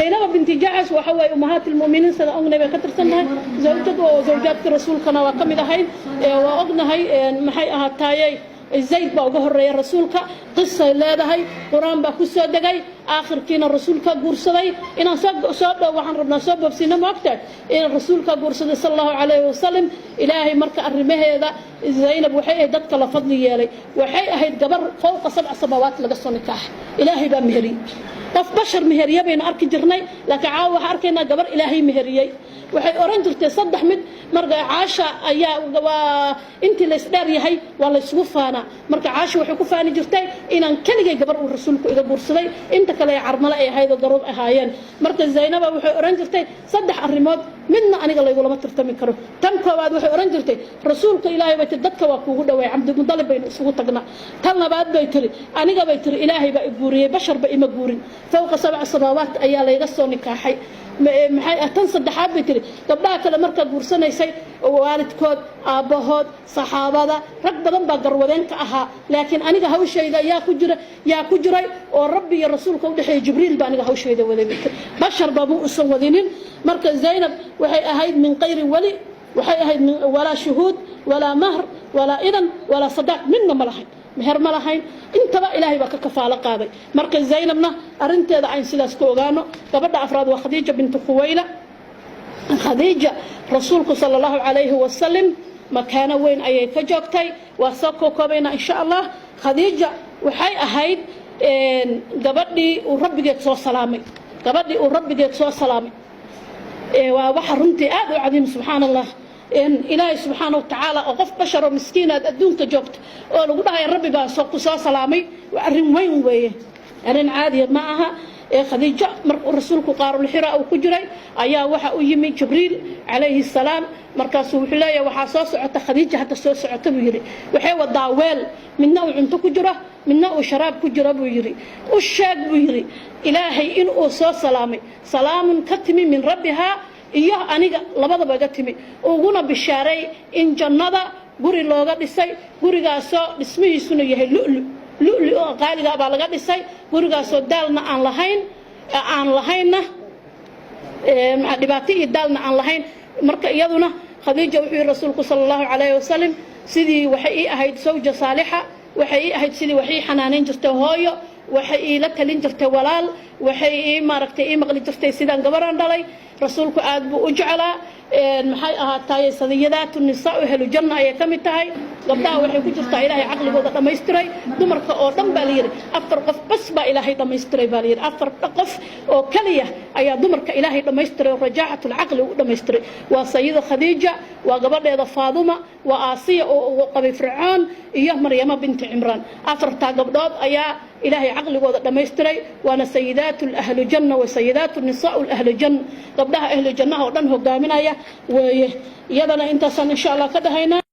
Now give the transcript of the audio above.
زينب بنت جحش وحوى أمهات المؤمنين سنة أغنى بكتر سنة زوجته وزوجات رسول كنا وكم هاي وأغنى هاي محي أهاتاي زيد بوجه الرئيس رسولك قصة لا هاي قرآن بكسر دقي آخر كنا رسولك قرصدي إن صاب وحن ربنا صاب بسينما أكتر إن رسولك قرصدي صلى الله عليه وسلم إلهي مركع الرمه هذا زينب وحي دتك لفضل يالي وحي أهيد قبر فوق 7 سماوات لقصة نكاح إلهي بمهري قف بشر مهرية بين أرك جرني لك عاوة أركنا قبر إلهي مهرية waxay oran jirtay saddex mid marka caasha ayaa intii la isdhaariyay hay wala isugu faana marka caasha waxay ku faani jirtay inaan kaligay gabar uu rasuulku iga buursaday inta kale carmala ay haydo garoob ahaayeen marka zaynaba waxay oran jirtay saddex arimood midna aniga laygu lama tartami karo tan koowaad waxay oran jirtay rasuulka ilaahay bay dadka waa kuugu dhaweey cabdi mudallib bay isugu tagnaa tan labaad bay tiri aniga bay tiri ilaahay baa guuriyay bashar ba ima guurin fawqa 7 samaawaat ayaa layga soo nikaaxay maxay tan saddexaad bay tiri gabdhaha kale marka guursanaysay waalidkood aabahood saxaabada rag badan baa garwadeen ka ahaa laakiin aniga hawshayda yaa ku jiray oo rabbi iyo rasuulka u dhaxay jibriil baa aniga hawshayda waday bashar baa uu soo wadinin marka zaynab waxay ahayd min qayri wali waxay ahayd min wala shuhuud wala mahr wala idan wala sadaq minna malahayn meher malahayn intaba ilaahay baa ka kafaalo qaaday marka zaynabna arinteeda aan sidaas ku ogaano gabadha afraad waa khadiija bint khuwayla khadiija rasuulku sallallahu alayhi wa sallam makaana weyn ayay ka joogtay waa soo koobayna insha Allah khadiija waxay ahayd gabadhii uu rabbigeed soo salaamay waa waxa runtii aad u cadiim subhanallah إن إلهي سبحانه وتعالى أقف بشر مسكينة أدون كجوكت أولو قدها يا ربي بقى سوق سلامي وأرين وين ويه أرين عادي معها خديجة رسولك قارو الحراء وكجري أيا وحا أيمي جبريل عليه السلام مركز وحلايا وحاساس عتا خديجة حتى سوس عتا بيري وحي وداويل من نوع انتو كجرة من نوع شراب كجرة بيري والشاق بيري إلهي إن أوسو سلامي سلام كتمي من ربها إياه أنيق لبضا بقتمي وقونا بالشاري إن جنة قري لوغا ديساي قري غاسو اسمه سنو يهي لؤلؤ قالي غابا لغا ديساي قري غاسو دالنا عن لهين مع دباتي دالنا عن لهين مركا إيادونا خديجة وحي رسولك صلى الله عليه وسلم سيدي وحي أهيد زوجة صالحة وحي أهيد سيدي وحي حنانين جرتو هويو وحي لتلين جرتو ولال وحي ماركتي مغلي جرتي سيدان قبران دالي رسولك aad buu u jeclaa maxay ahaatay sadiyadaatu nisaa ahlu janna ay kamitahay gabdhaha waxay ku jirtaa ilaahay aqligooda dhameystiray dumarka oo dhan baa leeyahay afar qof bas baa ilaahay dhameystiray baa leeyahay afar qof oo kaliya ayaa dumarka ilaahay dhameystiray rajaaxatu aqli u dhameystiray waa sayida khadiija waa gabadheeda faaduma waa aasiya oo qabay fircoon iyo maryama bint imraan afarta gabdhood ayaa إلهي عقل وضع دميستري وانا سيدات الأهل جنة وسيدات النساء الأهل جنة قبلها أهل الجنة ودنه قامنا ويدنا انتصان إن شاء الله كده هنا